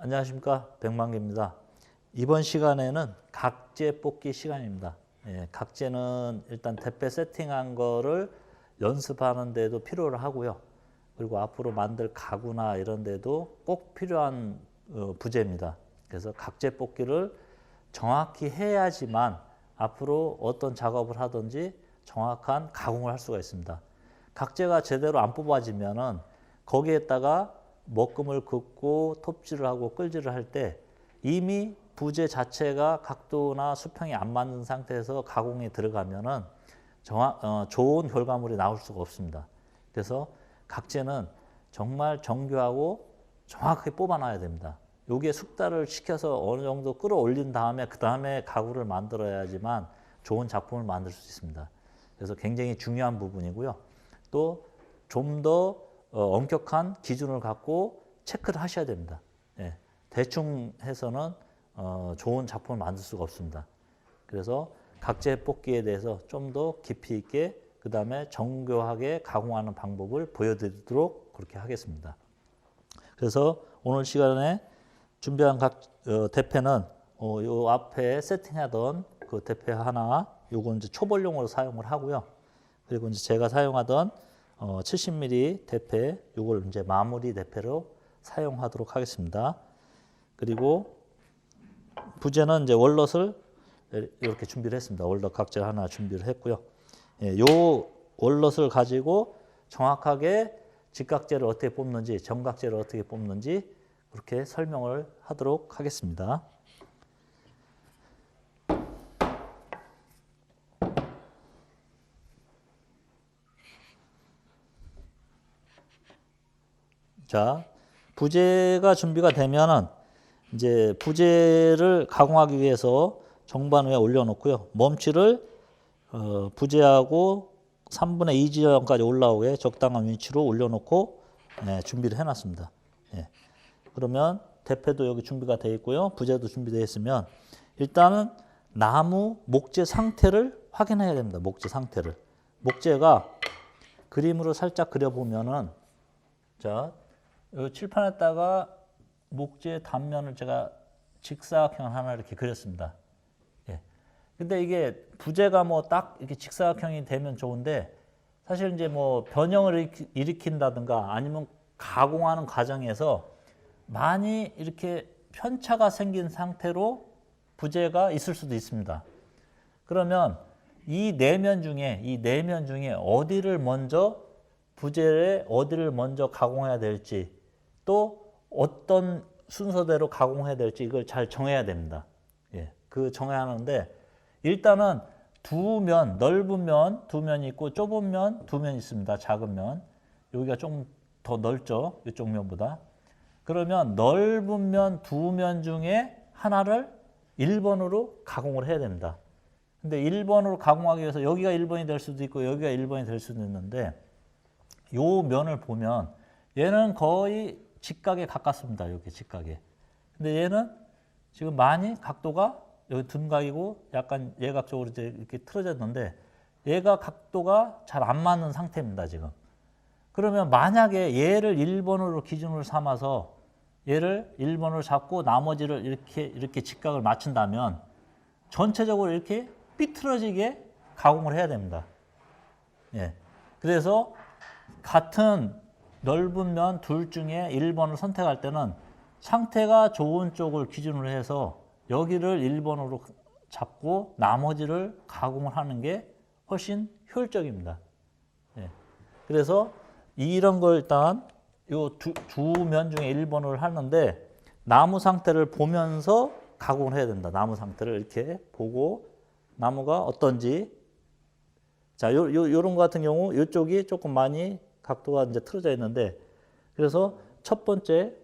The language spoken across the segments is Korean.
안녕하십니까, 백만기입니다. 이번 시간에는 각재 뽑기 시간입니다. 각재는 일단 대패 세팅한 거를 연습하는 데도 필요를 하고요. 그리고 앞으로 만들 가구나 이런 데도 꼭 필요한 부재입니다. 그래서 각재 뽑기를 정확히 해야지만 앞으로 어떤 작업을 하든지 정확한 가공을 할 수가 있습니다. 각재가 제대로 안 뽑아지면은 거기에다가 먹금을 긋고 톱질을 하고 끌질을 할 때 이미 부재 자체가 각도나 수평이 안 맞는 상태에서 가공에 들어가면은 좋은 결과물이 나올 수가 없습니다. 그래서 각재는 정말 정교하고 정확하게 뽑아놔야 됩니다. 요게 숙달을 시켜서 어느 정도 끌어올린 다음에 그 다음에 가구를 만들어야지만 좋은 작품을 만들 수 있습니다. 그래서 굉장히 중요한 부분이고요. 또 좀 더 엄격한 기준을 갖고 체크를 하셔야 됩니다. 대충 해서는 좋은 작품을 만들 수가 없습니다. 그래서 각재 뽑기에 대해서 좀 더 깊이 있게 그 다음에 정교하게 가공하는 방법을 보여드리도록 그렇게 하겠습니다. 그래서 오늘 시간에 준비한 대패는 요 앞에 세팅하던 그 대패 하나, 요건 이제 초벌용으로 사용을 하고요. 그리고 이제 제가 사용하던 70mm 대패, 요걸 이제 마무리 대패로 사용하도록 하겠습니다. 그리고 부재는 이제 월넛을 이렇게 준비를 했습니다. 월넛 각재 하나 준비를 했고요. 요 월넛을 가지고 정확하게 직각재를 어떻게 뽑는지, 정각재를 어떻게 뽑는지 그렇게 설명을 하도록 하겠습니다. 자, 부재가 준비가 되면은 이제 부재를 가공하기 위해서 정반 위에 올려놓고요. 멈치를 부재하고 3분의 2 지점까지 올라오게 적당한 위치로 올려놓고 준비를 해놨습니다. 그러면 대패도 여기 준비가 되어 있고요. 부재도 준비되어 있으면 일단은 나무 목재 상태를 확인해야 됩니다. 목재 상태를. 목재가 그림으로 살짝 그려보면은 자, 이 칠판에다가 목재 단면을 제가 직사각형 하나 이렇게 그렸습니다. 근데 이게 부재가 뭐 딱 이렇게 직사각형이 되면 좋은데 사실 이제 뭐 변형을 일으킨다든가 아니면 가공하는 과정에서 많이 이렇게 편차가 생긴 상태로 부재가 있을 수도 있습니다. 그러면 이 내면 중에 어디를 먼저 부재에 어디를 먼저 가공해야 될지 또 어떤 순서대로 가공해야 될지 이걸 잘 정해야 됩니다. 그 정해야 하는데 일단은 두 면, 넓은 면 두 면이 있고 좁은 면 두 면이 있습니다. 작은 면. 여기가 좀 더 넓죠. 이쪽 면보다. 그러면 넓은 면 두 면 중에 하나를 1번으로 가공을 해야 됩니다. 근데 1번으로 가공하기 위해서 여기가 1번이 될 수도 있고 여기가 1번이 될 수도 있는데 요 면을 보면 얘는 거의 직각에 가깝습니다. 이렇게 직각에. 근데 얘는 지금 많이 각도가 여기 둔각이고 약간 예각적으로 이렇게 틀어졌는데 얘가 각도가 잘 안 맞는 상태입니다. 지금. 그러면 만약에 얘를 1번으로 기준으로 삼아서 얘를 1번으로 잡고 나머지를 이렇게 직각을 맞춘다면 전체적으로 이렇게 삐뚤어지게 가공을 해야 됩니다. 그래서 같은 넓은 면 둘 중에 1번을 선택할 때는 상태가 좋은 쪽을 기준으로 해서 여기를 1번으로 잡고 나머지를 가공을 하는 게 훨씬 효율적입니다. 그래서 이런 걸 일단 요 두 면 중에 1번을 하는데 나무 상태를 보면서 가공을 해야 된다. 나무 상태를 이렇게 보고 나무가 어떤지. 자, 요런 거 같은 경우 이쪽이 조금 많이 각도가 이제 틀어져 있는데 그래서 첫 번째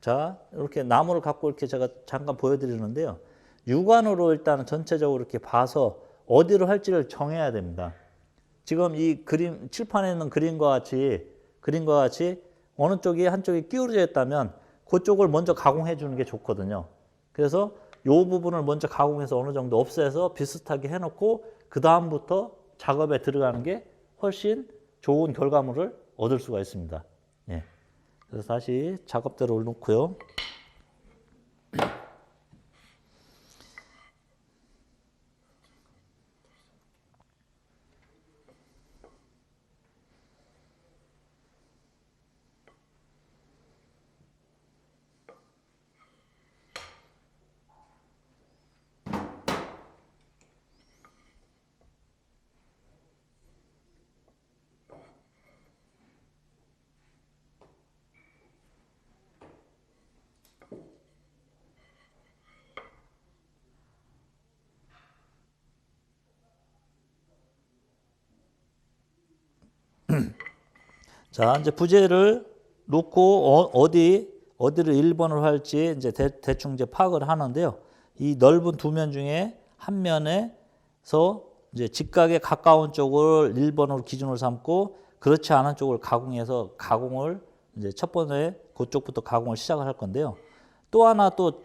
자, 이렇게 나무를 갖고 이렇게 제가 잠깐 보여드리는데요. 육안으로 일단 전체적으로 이렇게 봐서 어디로 할지를 정해야 됩니다. 지금 이 그림 칠판에 있는 그림과 같이 어느 쪽이 한쪽이 기울어져 있다면 그쪽을 먼저 가공해 주는 게 좋거든요. 그래서 이 부분을 먼저 가공해서 어느 정도 없애서 비슷하게 해놓고 그 다음부터 작업에 들어가는 게 훨씬 좋은 결과물을 얻을 수가 있습니다. 예. 그래서 다시 작업대로 놓고요. 자, 이제 부재를 놓고 어디를 1번으로 할지 이제 대충 이제 파악을 하는데요. 이 넓은 두 면 중에 한 면에서 이제 직각에 가까운 쪽을 1번으로 기준으로 삼고 그렇지 않은 쪽을 가공해서 가공을 이제 첫 번에 그쪽부터 가공을 시작을 할 건데요. 또 하나 또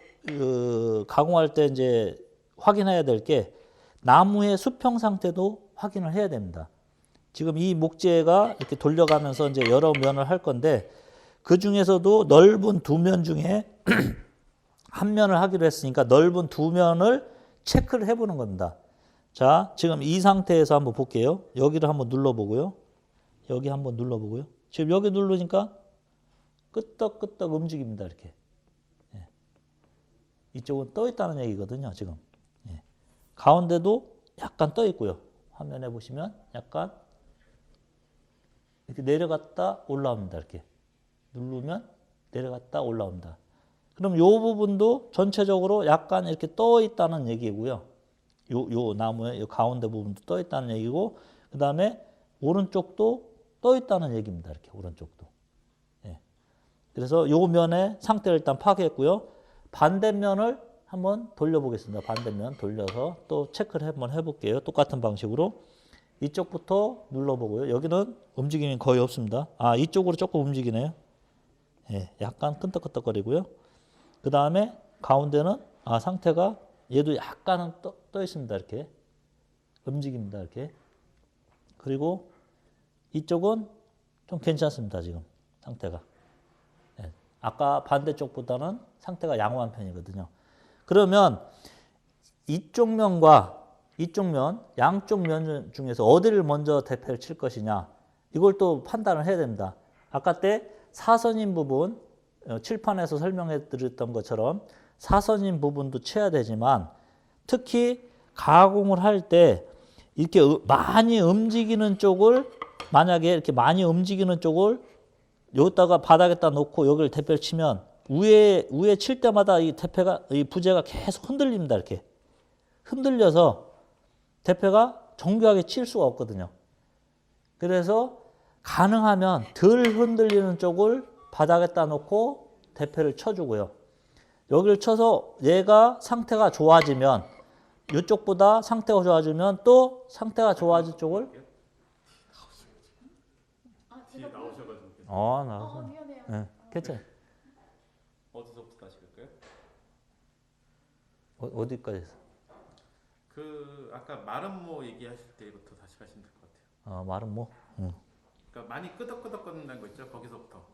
가공할 때 이제 확인해야 될 게 나무의 수평 상태도 확인을 해야 됩니다. 지금 이 목재가 이렇게 돌려가면서 이제 여러 면을 할 건데 그 중에서도 넓은 두 면 중에 한 면을 하기로 했으니까 넓은 두 면을 체크를 해보는 겁니다. 자, 지금 이 상태에서 한번 볼게요. 여기를 한번 눌러보고요. 여기 한번 눌러보고요. 지금 여기 누르니까 끄떡끄떡 움직입니다. 이렇게. 예. 이쪽은 떠 있다는 얘기거든요. 지금. 예. 가운데도 약간 떠 있고요. 화면에 보시면 약간 이렇게 내려갔다 올라옵니다. 이렇게 누르면 내려갔다 올라옵니다. 그럼 이 부분도 전체적으로 약간 이렇게 떠 있다는 얘기고요. 요 나무의 요 가운데 부분도 떠 있다는 얘기고, 그 다음에 오른쪽도 떠 있다는 얘기입니다. 이렇게 오른쪽도. 예. 그래서 요 면의 상태를 일단 파악했고요. 반대면을 한번 돌려보겠습니다. 반대면 돌려서 또 체크를 한번 해볼게요. 똑같은 방식으로. 이쪽부터 눌러보고요. 여기는 움직임이 거의 없습니다. 아, 이쪽으로 조금 움직이네요. 예, 약간 끈덕끈덕거리고요. 그 다음에 가운데는 상태가 얘도 약간은 떠 있습니다. 이렇게 움직입니다. 이렇게. 그리고 이쪽은 좀 괜찮습니다. 지금 상태가. 예, 아까 반대쪽보다는 상태가 양호한 편이거든요. 그러면 이쪽 면과 이쪽 면, 양쪽 면 중에서 어디를 먼저 대패를 칠 것이냐, 이걸 또 판단을 해야 됩니다. 아까 때 사선인 부분, 칠판에서 설명해 드렸던 것처럼 사선인 부분도 쳐야 되지만 특히 가공을 할 때 이렇게 많이 움직이는 쪽을, 만약에 이렇게 많이 움직이는 쪽을 여기다가 바닥에다 놓고 여기를 대패를 치면 위에 칠 때마다 이 부재가 계속 흔들립니다. 이렇게 흔들려서 대패가 정교하게 칠 수가 없거든요. 그래서 가능하면 덜 흔들리는 쪽을 바닥에다 놓고 대패를 쳐주고요. 여기를 쳐서 얘가 상태가 좋아지면, 이쪽보다 상태가 좋아지면 또 상태가 좋아질 쪽을 뒤에 나오셔가지고 나와서 미안해요. 네, 괜찮아요. 어디서부터 하실까요? 어디까지 했어? 그 아까 마름모 얘기하실 때부터 다시 가시면 될 것 같아요. 말은 뭐? 그러니까 많이 끄덕끄덕거린다는 거 있죠? 거기서부터.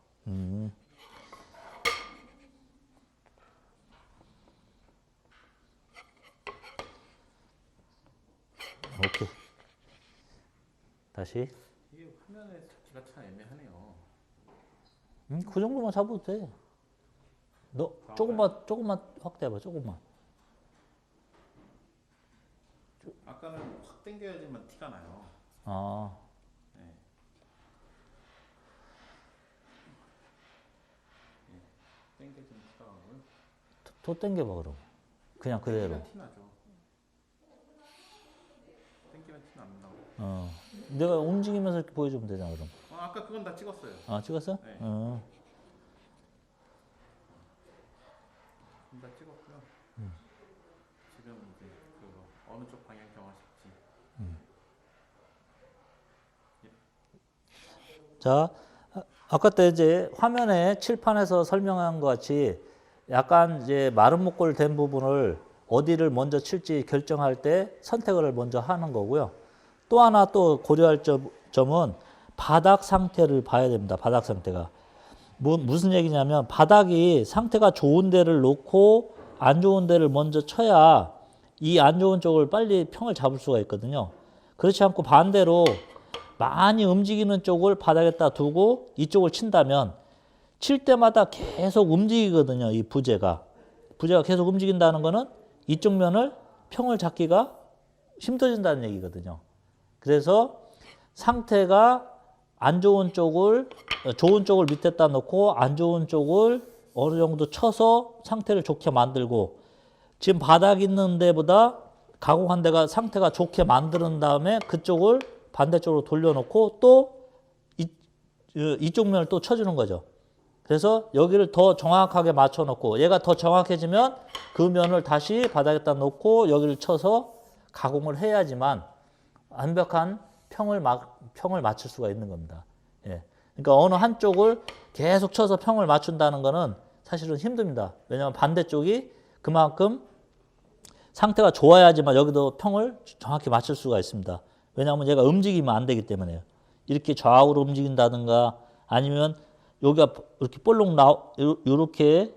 오케이. 다시. 이게 화면에 잡기가 참 애매하네요. 그 정도만 잡아도 돼. 너 조금만 확대해봐. 조금만. 아까는 확 당겨야지만 티가 나요. 네. 네. 당겨지면 티가 나고요. 또 당겨봐 그럼. 그냥 그대로. 당기면 티 나죠. 당기면 티는 안 나고. 내가 움직이면서 이렇게 보여주면 되잖아 그럼. 아까 그건 다 찍었어요. 찍었어? 네. 다 찍었고요. 지금 이제 어느 쪽 방향 정하실지. 자, 아까 때 이제 화면에 칠판에서 설명한 것 같이 약간 이제 마른 목골 된 부분을 어디를 먼저 칠지 결정할 때 선택을 먼저 하는 거고요. 또 하나 또 고려할 점은 바닥 상태를 봐야 됩니다. 바닥 상태가. 무슨 얘기냐면 바닥이 상태가 좋은 데를 놓고 안 좋은 데를 먼저 쳐야 이 안 좋은 쪽을 빨리 평을 잡을 수가 있거든요. 그렇지 않고 반대로 많이 움직이는 쪽을 바닥에다 두고 이쪽을 친다면 칠 때마다 계속 움직이거든요. 이 부재가. 부재가 계속 움직인다는 거는 이쪽 면을 평을 잡기가 힘들어진다는 얘기거든요. 그래서 상태가 안 좋은 쪽을 좋은 쪽을 밑에다 놓고 안 좋은 쪽을 어느 정도 쳐서 상태를 좋게 만들고 지금 바닥 있는 데보다 가공한 데가 상태가 좋게 만드는 다음에 그쪽을 반대쪽으로 돌려놓고 또 이쪽 면을 또 쳐주는 거죠. 그래서 여기를 더 정확하게 맞춰놓고 얘가 더 정확해지면 그 면을 다시 바닥에다 놓고 여기를 쳐서 가공을 해야지만 완벽한 평을 맞출 수가 있는 겁니다. 예. 그러니까 어느 한쪽을 계속 쳐서 평을 맞춘다는 거는 사실은 힘듭니다. 왜냐하면 반대쪽이 그만큼 상태가 좋아야지만 여기도 평을 정확히 맞출 수가 있습니다. 왜냐하면 얘가 움직이면 안 되기 때문에요. 이렇게 좌우로 움직인다든가 아니면 여기가 이렇게 볼록 이렇게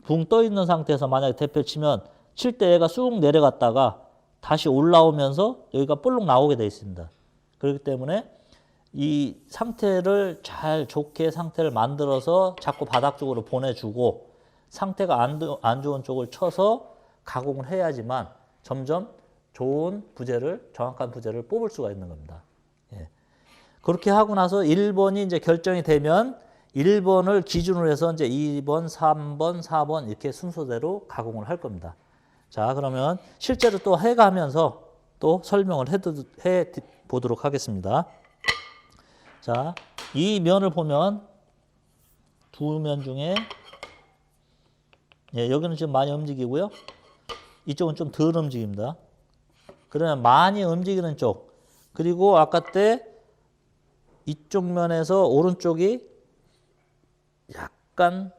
붕 떠 있는 상태에서 만약에 대패를 치면 칠 때 얘가 쑥 내려갔다가 다시 올라오면서 여기가 볼록 나오게 되어 있습니다. 그렇기 때문에 이 상태를 잘 좋게 상태를 만들어서 자꾸 바닥 쪽으로 보내주고 상태가 안 좋은 쪽을 쳐서 가공을 해야지만 점점 좋은 부재를 정확한 부재를 뽑을 수가 있는 겁니다. 예. 그렇게 하고 나서 1번이 이제 결정이 되면 1번을 기준으로 해서 이제 2번, 3번, 4번 이렇게 순서대로 가공을 할 겁니다. 자, 그러면 실제로 또 해가면서 또 설명을 해 보도록 하겠습니다. 자, 이 면을 보면 두 면 중에 예, 여기는 지금 많이 움직이고요. 이쪽은 좀 덜 움직입니다. 그러면 많이 움직이는 쪽 그리고 아까 때 이쪽 면에서 오른쪽이 약간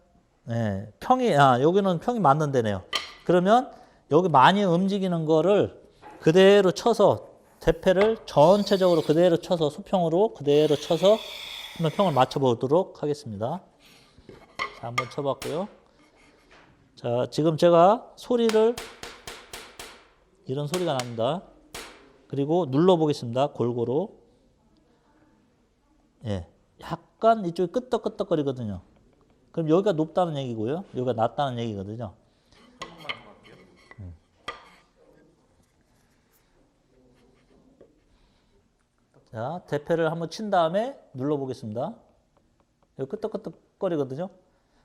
예, 여기는 평이 맞는 데네요. 그러면 여기 많이 움직이는 거를 그대로 쳐서 대패를 전체적으로 그대로 쳐서 수평으로 그대로 쳐서 한번 평을 맞춰 보도록 하겠습니다. 자, 한번 쳐봤고요. 자, 지금 제가 소리를 이런 소리가 납니다. 그리고 눌러 보겠습니다. 골고루. 예. 약간 이쪽이 끄떡끄떡거리거든요. 그럼 여기가 높다는 얘기고요. 여기가 낮다는 얘기거든요. 자, 대패를 한번 친 다음에 눌러 보겠습니다. 여기 끄떡끄떡거리거든요.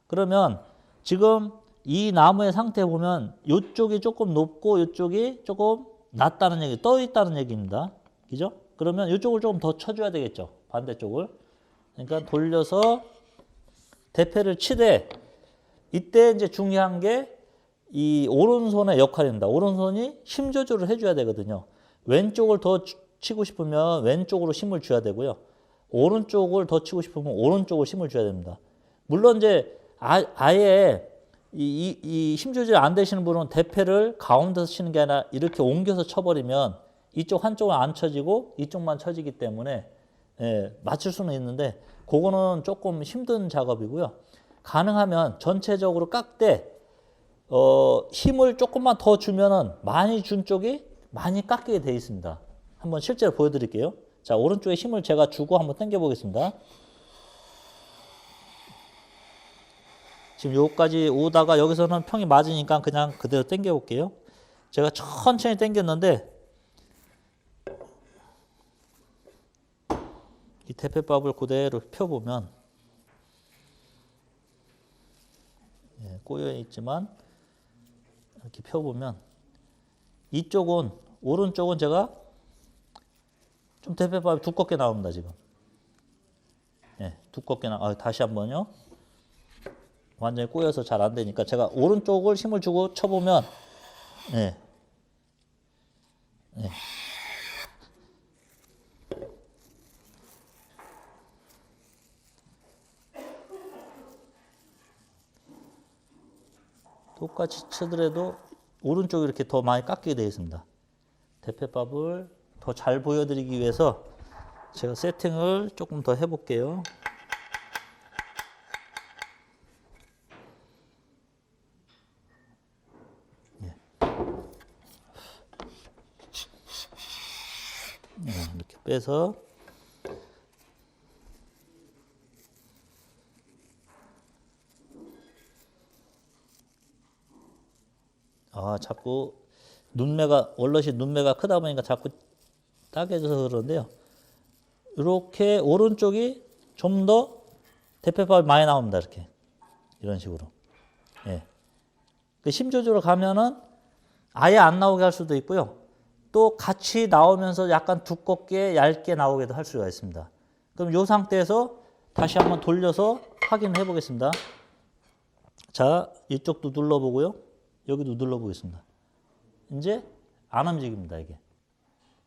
그러면 지금 이 나무의 상태 보면 이쪽이 조금 높고 이쪽이 조금 낮다는 얘기, 떠 있다는 얘기입니다. 그죠? 그러면 이쪽을 조금 더 쳐줘야 되겠죠. 반대쪽을. 그러니까 돌려서 대패를 치되 이때 이제 중요한 게 이 오른손의 역할입니다. 오른손이 힘 조절을 해줘야 되거든요. 왼쪽을 더 치고 싶으면 왼쪽으로 힘을 줘야 되고요. 오른쪽을 더 치고 싶으면 오른쪽으로 힘을 줘야 됩니다. 물론 이제 아예 이 힘 조절이 안 되시는 분은 대패를 가운데서 치는 게 아니라 이렇게 옮겨서 쳐버리면 이쪽 한쪽은 안 쳐지고 이쪽만 쳐지기 때문에 예, 맞출 수는 있는데 그거는 조금 힘든 작업이고요. 가능하면 전체적으로 깎되 힘을 조금만 더 주면은 많이 준 쪽이 많이 깎이게 되어 있습니다. 한번 실제로 보여드릴게요. 자, 오른쪽에 힘을 제가 주고 한번 당겨 보겠습니다. 지금 여기까지 오다가 여기서는 평이 맞으니까 그냥 그대로 당겨 볼게요. 제가 천천히 당겼는데 이 대패밥을 그대로 펴보면 예, 꼬여 있지만 이렇게 펴보면 이쪽은 오른쪽은 제가 좀 대패밥이 두껍게 나옵니다. 지금 예, 두껍게 다시 한번요. 완전히 꼬여서 잘 안 되니까 제가 오른쪽을 힘을 주고 쳐보면 예, 예. 똑같이 치더라도 오른쪽이 이렇게 더 많이 깎이게 되어 있습니다. 대패밥을 더 잘 보여드리기 위해서 제가 세팅을 조금 더 해볼게요. 이렇게 빼서 자꾸 원럿이 눈매가 크다 보니까 자꾸 따개져서 그러는데요. 이렇게 오른쪽이 좀 더 대패밥이 많이 나옵니다. 이렇게 이런 식으로. 예. 심 조절을 가면은 아예 안 나오게 할 수도 있고요. 또 같이 나오면서 약간 두껍게 얇게 나오게도 할 수가 있습니다. 그럼 이 상태에서 다시 한번 돌려서 확인해 보겠습니다. 자, 이쪽도 눌러보고요. 여기도 눌러보겠습니다. 이제 안 움직입니다, 이게.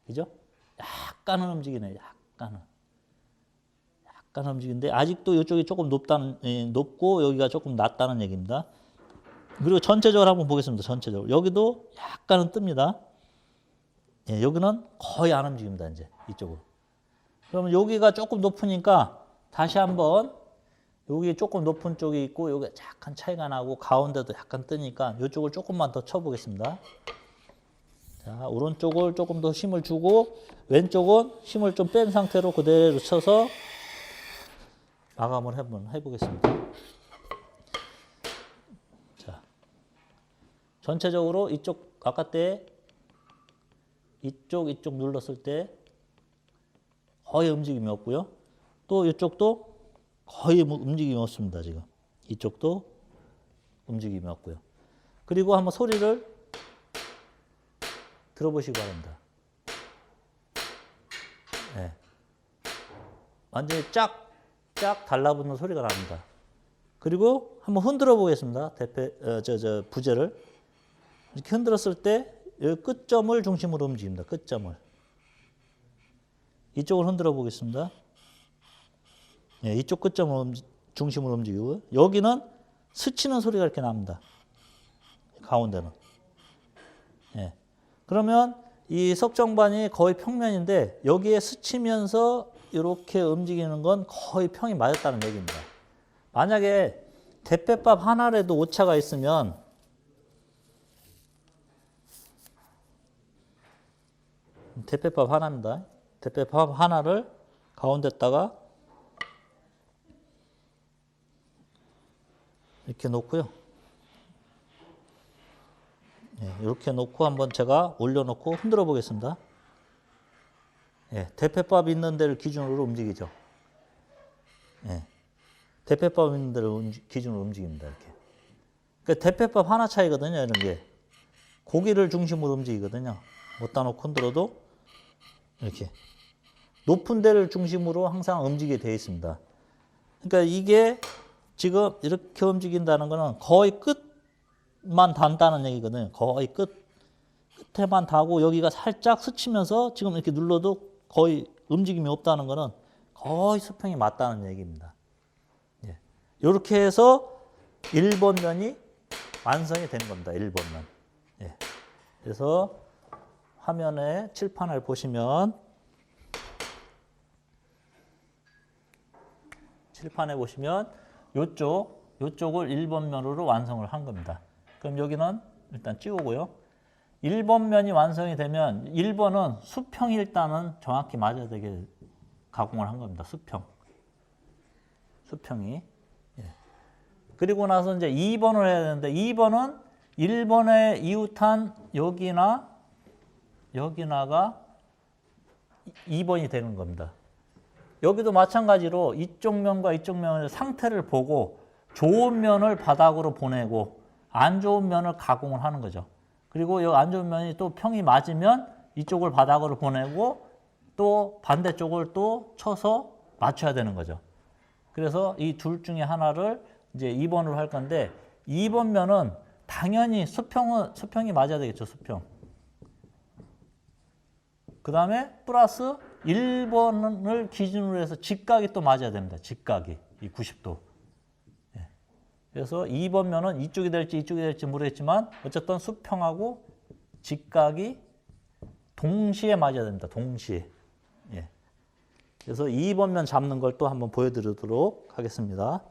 그죠? 약간은 움직이네, 약간은 움직이는데 아직도 이쪽이 조금 높고 여기가 조금 낮다는 얘기입니다. 그리고 전체적으로 한번 보겠습니다. 전체적으로. 여기도 약간은 뜹니다. 예, 여기는 거의 안 움직입니다. 이제 이쪽으로. 그러면 여기가 조금 높으니까 다시 한번 여기 조금 높은 쪽이 있고 여기 약간 차이가 나고 가운데도 약간 뜨니까 이쪽을 조금만 더 쳐보겠습니다. 자, 오른쪽을 조금 더 힘을 주고 왼쪽은 힘을 좀 뺀 상태로 그대로 쳐서 마감을 한번 해보겠습니다. 자, 전체적으로 이쪽 아까 때 이쪽 눌렀을 때 거의 움직임이 없고요. 또 이쪽도 거의 움직임이 없습니다. 지금 이쪽도 움직임이 없고요. 그리고 한번 소리를 들어보시기 바랍니다. 네. 완전히 쫙 달라붙는 소리가 납니다. 그리고 한번 흔들어 보겠습니다. 부재를 이렇게 흔들었을 때 여기 끝점을 중심으로 움직입니다. 끝점을. 이쪽을 흔들어 보겠습니다. 네, 이쪽 끝점을 중심으로 움직이고 여기는 스치는 소리가 이렇게 납니다. 가운데는. 네. 그러면 이 석정반이 거의 평면인데 여기에 스치면서 이렇게 움직이는 건 거의 평이 맞았다는 얘기입니다. 만약에 대패밥 하나라도 오차가 있으면 대패밥 하나입니다. 대패밥 하나를 가운데다가 이렇게 놓고요. 네, 이렇게 놓고 한번 제가 올려놓고 흔들어 보겠습니다. 네, 대패밥 있는 데를 기준으로 움직이죠. 네, 대패밥 있는 데를 기준으로 움직입니다. 이렇게. 그러니까 대패밥 하나 차이거든요. 이런 게. 고기를 중심으로 움직이거든요. 못다 놓고 흔들어도 이렇게. 높은 데를 중심으로 항상 움직이게 되어 있습니다. 그러니까 이게 지금 이렇게 움직인다는 거는 거의 끝만 단다는 얘기거든요. 거의 끝에만 닿고 여기가 살짝 스치면서 지금 이렇게 눌러도 거의 움직임이 없다는 거는 거의 수평이 맞다는 얘기입니다. 예. 이렇게 해서 1번 면이 완성이 된 겁니다. 1번 면. 예. 그래서 화면에 칠판을 보시면 요쪽을 1번 면으로 완성을 한 겁니다. 그럼 여기는 일단 찍우고요. 1번 면이 완성이 되면 1번은 수평이 일단은 정확히 맞아야 되게 가공을 한 겁니다. 수평이. 예. 그리고 나서 이제 2번을 해야 되는데 2번은 1번에 이웃한 여기나가 2번이 되는 겁니다. 여기도 마찬가지로 이쪽 면과 이쪽 면의 상태를 보고 좋은 면을 바닥으로 보내고 안 좋은 면을 가공을 하는 거죠. 그리고 이 안 좋은 면이 또 평이 맞으면 이쪽을 바닥으로 보내고 또 반대쪽을 또 쳐서 맞춰야 되는 거죠. 그래서 이 둘 중에 하나를 이제 2번으로 할 건데 2번 면은 당연히 수평이 맞아야 되겠죠. 수평. 그 다음에 플러스 1번을 기준으로 해서 직각이 또 맞아야 됩니다. 직각이 이 90도. 예. 그래서 2번 면은 이쪽이 될지 모르겠지만 어쨌든 수평하고 직각이 동시에 맞아야 됩니다. 동시에. 예. 그래서 2번 면 잡는 걸 또 한번 보여드리도록 하겠습니다.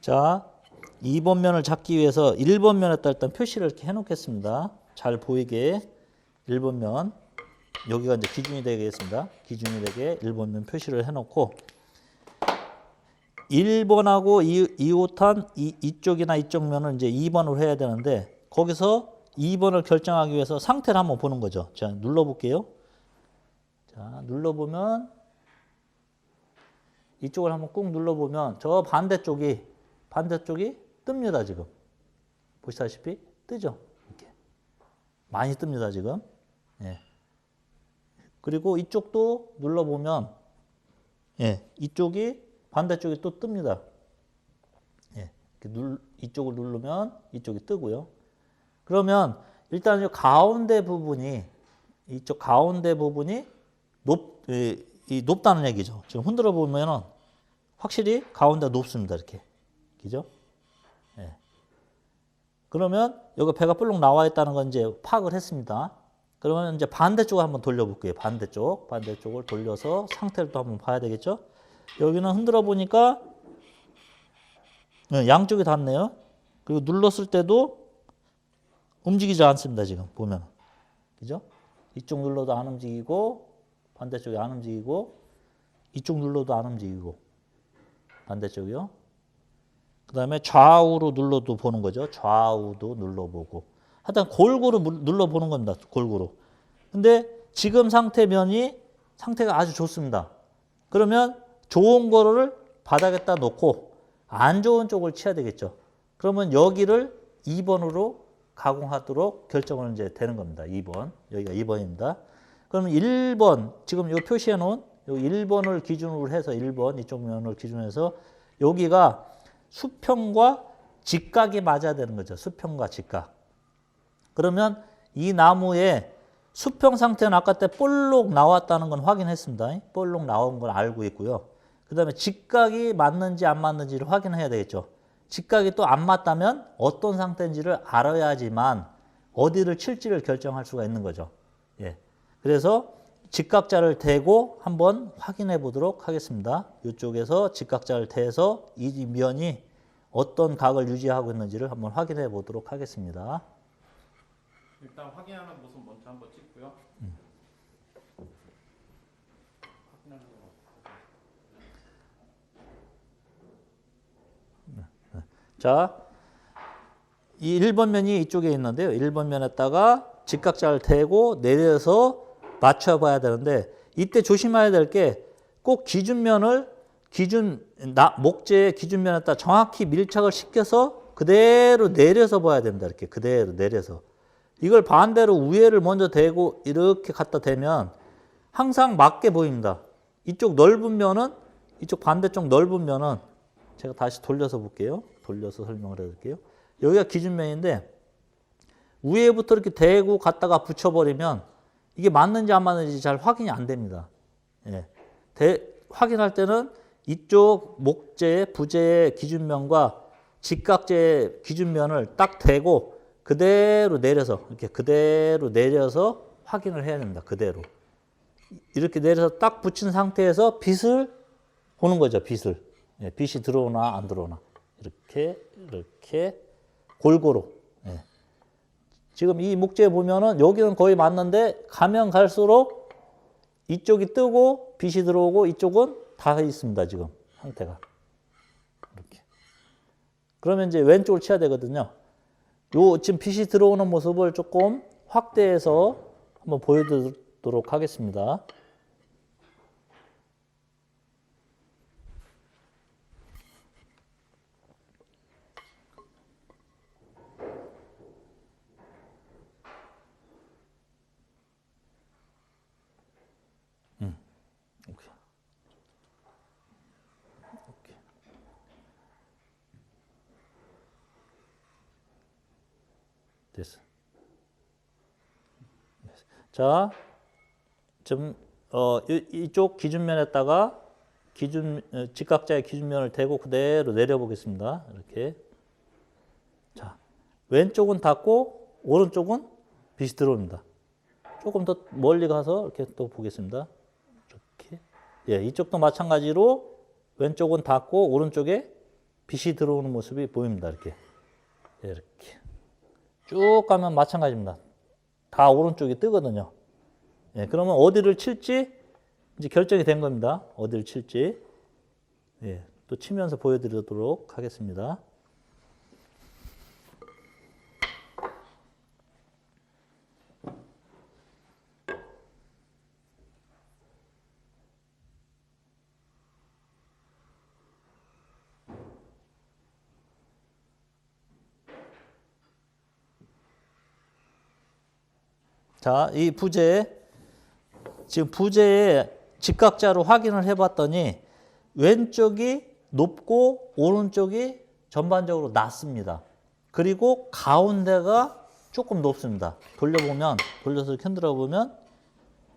자, 2번 면을 잡기 위해서 1번 면에다 일단 표시를 이렇게 해놓겠습니다. 잘 보이게 1번 면, 여기가 이제 기준이 되겠습니다. 기준이 되게 1번 면 표시를 해놓고 1번하고 이웃한 이쪽이나 이쪽 면을 이제 2번으로 해야 되는데 거기서 2번을 결정하기 위해서 상태를 한번 보는 거죠. 자, 눌러볼게요. 자, 눌러보면 이쪽을 한번 꾹 눌러보면 저 반대쪽이 뜹니다. 지금 보시다시피 뜨죠. 이렇게 많이 뜹니다. 지금. 예. 그리고 이쪽도 눌러보면 예, 이쪽이 반대쪽이 또 뜹니다. 예, 이쪽을 누르면 이쪽이 뜨고요. 그러면 일단 이 가운데 부분이 이쪽 가운데 부분이 높다는 얘기죠. 지금 흔들어 보면은 확실히 가운데가 높습니다. 이렇게. 그죠? 예. 그러면 여기 배가 볼록 나와 있다는 건 이제 파악을 했습니다. 그러면 이제 반대쪽을 한번 돌려볼게요. 반대쪽을 돌려서 상태를 또 한번 봐야 되겠죠? 여기는 흔들어 보니까 양쪽이 닿네요. 그리고 눌렀을 때도 움직이지 않습니다. 지금 보면. 그죠? 이쪽 눌러도 안 움직이고 반대쪽이 안 움직이고 이쪽 눌러도 안 움직이고 반대쪽이요. 그 다음에 좌우로 눌러도 보는 거죠. 좌우도 눌러보고. 하여튼 골고루 눌러보는 겁니다. 골고루. 근데 지금 상태가 아주 좋습니다. 그러면 좋은 거를 바닥에다 놓고 안 좋은 쪽을 쳐야 되겠죠. 그러면 여기를 2번으로 가공하도록 결정을 이제 되는 겁니다. 2번. 여기가 2번입니다. 그러면 1번, 지금 이 표시해 놓은 1번을 기준으로 해서 1번, 이쪽 면을 기준으로 해서 여기가 수평과 직각이 맞아야 되는 거죠. 수평과 직각. 그러면 이 나무의 수평 상태는 아까 때 볼록 나왔다는 건 확인했습니다. 볼록 나온 걸 알고 있고요. 그 다음에 직각이 맞는지 안 맞는지를 확인해야 되겠죠. 직각이 또 안 맞다면 어떤 상태인지를 알아야지만 어디를 칠지를 결정할 수가 있는 거죠. 예. 그래서 직각자를 대고 한번 확인해 보도록 하겠습니다. 이쪽에서 직각자를 대서 이 면이 어떤 각을 유지하고 있는지를 한번 확인해 보도록 하겠습니다. 일단 확인하는 모습 먼저 한번 찍고요. 확인하는 거. 자, 이 1번 면이 이쪽에 있는데요. 1번 면에다가 직각자를 대고 내려서 맞춰봐야 되는데 이때 조심해야 될 게 꼭 목재의 기준면에다 정확히 밀착을 시켜서 그대로 내려서 봐야 됩니다. 이렇게 그대로 내려서. 이걸 반대로 위에를 먼저 대고 이렇게 갖다 대면 항상 맞게 보입니다. 이쪽 반대쪽 넓은 면은 제가 다시 돌려서 볼게요. 돌려서 설명을 해드릴게요. 여기가 기준면인데 위에부터 이렇게 대고 갖다가 붙여버리면 이게 맞는지 안 맞는지 잘 확인이 안 됩니다. 예. 확인할 때는 이쪽 목재의 부재의 기준면과 직각재의 기준면을 딱 대고 그대로 내려서 이렇게 그대로 내려서 확인을 해야 됩니다. 그대로 이렇게 내려서 딱 붙인 상태에서 빛을 보는 거죠. 빛을. 예. 빛이 들어오나 안 들어오나 이렇게 골고루. 예. 지금 이 목재 보면은 여기는 거의 맞는데 가면 갈수록 이쪽이 뜨고 빛이 들어오고 이쪽은 다 있습니다. 지금 상태가 이렇게. 그러면 이제 왼쪽을 쳐야 되거든요. 지금 빛이 들어오는 모습을 조금 확대해서 한번 보여드리도록 하겠습니다. 됐어. 자, 좀 이쪽 기준면에다가 직각자의 기준면을 대고 그대로 내려보겠습니다. 이렇게. 자, 왼쪽은 닫고 오른쪽은 빛이 들어옵니다. 조금 더 멀리 가서 이렇게 또 보겠습니다. 이렇게. 예, 이쪽도 마찬가지로 왼쪽은 닫고 오른쪽에 빛이 들어오는 모습이 보입니다. 이렇게. 이렇게. 쭉 가면 마찬가지입니다. 다 오른쪽이 뜨거든요. 예, 그러면 어디를 칠지 이제 결정이 된 겁니다. 어디를 칠지. 예, 또 치면서 보여드리도록 하겠습니다. 자, 이 지금 부재의 직각자로 확인을 해봤더니 왼쪽이 높고 오른쪽이 전반적으로 낮습니다. 그리고 가운데가 조금 높습니다. 돌려서 이렇게 흔들어 보면,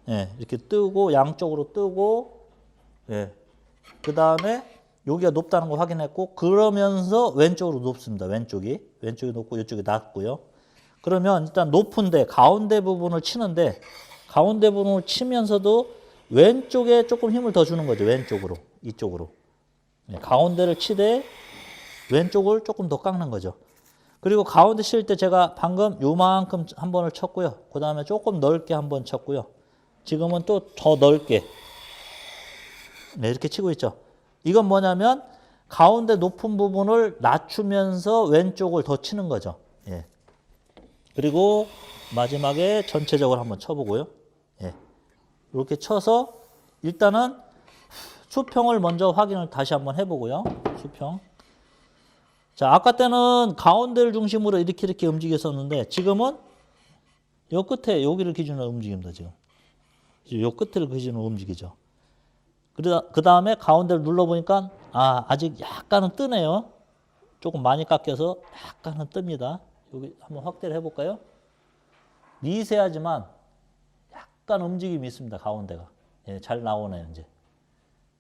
예, 이렇게 뜨고, 양쪽으로 뜨고, 예. 그 다음에 여기가 높다는 거 확인했고, 그러면서 왼쪽으로 높습니다. 왼쪽이 높고, 이쪽이 낮고요. 그러면 일단 높은데 가운데 부분을 치는데 가운데 부분을 치면서도 왼쪽에 조금 힘을 더 주는 거죠. 왼쪽으로, 이쪽으로. 네, 가운데를 치되 왼쪽을 조금 더 깎는 거죠. 그리고 가운데 칠 때 제가 방금 요만큼 한 번을 쳤고요. 그 다음에 조금 넓게 한 번 쳤고요. 지금은 또 더 넓게. 네, 이렇게 치고 있죠. 이건 뭐냐면 가운데 높은 부분을 낮추면서 왼쪽을 더 치는 거죠. 예. 그리고 마지막에 전체적으로 한번 쳐보고요. 예. 이렇게 쳐서 일단은 수평을 먼저 확인을 다시 한번 해보고요. 수평. 자, 아까 때는 가운데를 중심으로 이렇게 움직였었는데 지금은 요 끝에 여기를 기준으로 움직입니다. 지금 요 끝을 기준으로 움직이죠. 그 다음에 가운데를 눌러보니까 아직 약간은 뜨네요. 조금 많이 깎여서 약간은 뜹니다. 여기 한번 확대를 해볼까요? 미세하지만 약간 움직임이 있습니다. 가운데가. 예, 잘 나오네요. 이제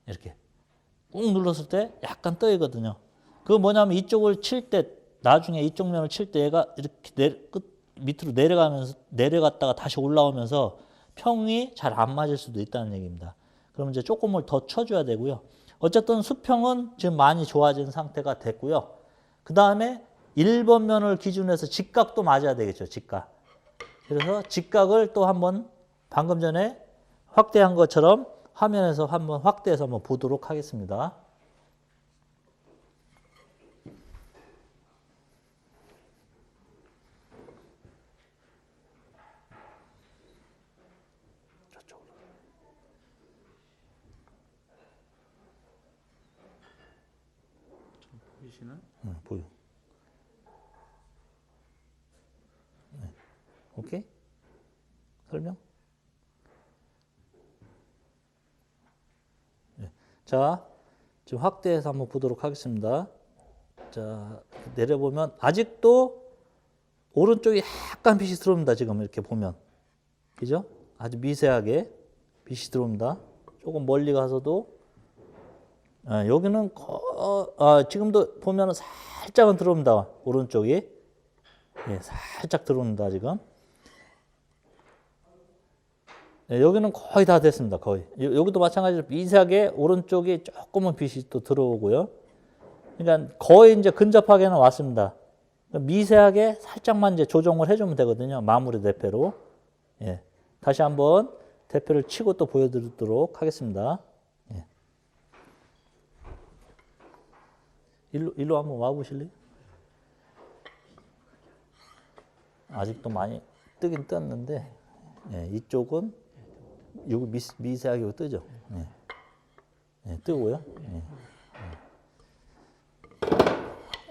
이렇게 꾹 눌렀을 때 약간 떠이거든요. 그거 뭐냐면 이쪽을 칠 때 나중에 이쪽 면을 칠 때 얘가 이렇게 밑으로 내려갔다가 다시 올라오면서 평이 잘 안 맞을 수도 있다는 얘기입니다. 그럼 이제 조금을 더 쳐줘야 되고요. 어쨌든 수평은 지금 많이 좋아진 상태가 됐고요. 그 다음에 1번 면을 기준해서 직각도 맞아야 되겠죠. 직각. 그래서 직각을 또 한번 방금 전에 확대한 것처럼 화면에서 한번 확대해서 한번 보도록 하겠습니다. 보이시나? 보여. 네. 오케이? 설명? 네. 자, 지금 확대해서 한번 보도록 하겠습니다. 자, 내려보면 아직도 오른쪽에 약간 빛이 들어옵니다. 지금 이렇게 보면. 그죠? 아주 미세하게 빛이 들어옵니다. 조금 멀리 가서도 여기는 지금도 보면 살짝은 들어옵니다. 오른쪽이. 예, 살짝 들어옵니다. 지금. 예, 여기는 거의 다 됐습니다. 거의. 여기도 마찬가지로 미세하게 오른쪽이 조금은 빛이 또 들어오고요. 그러니까 거의 이제 근접하게는 왔습니다. 미세하게 살짝만 이제 조정을 해주면 되거든요. 마무리 대표로. 예. 다시 한번 대표를 치고 또 보여드리도록 하겠습니다. 예. 일로 한번 와보실래요? 아직도 많이 뜨긴 떴는데, 예, 이쪽은 여기 미세하게 뜨죠. 예. 예, 뜨고요. 예.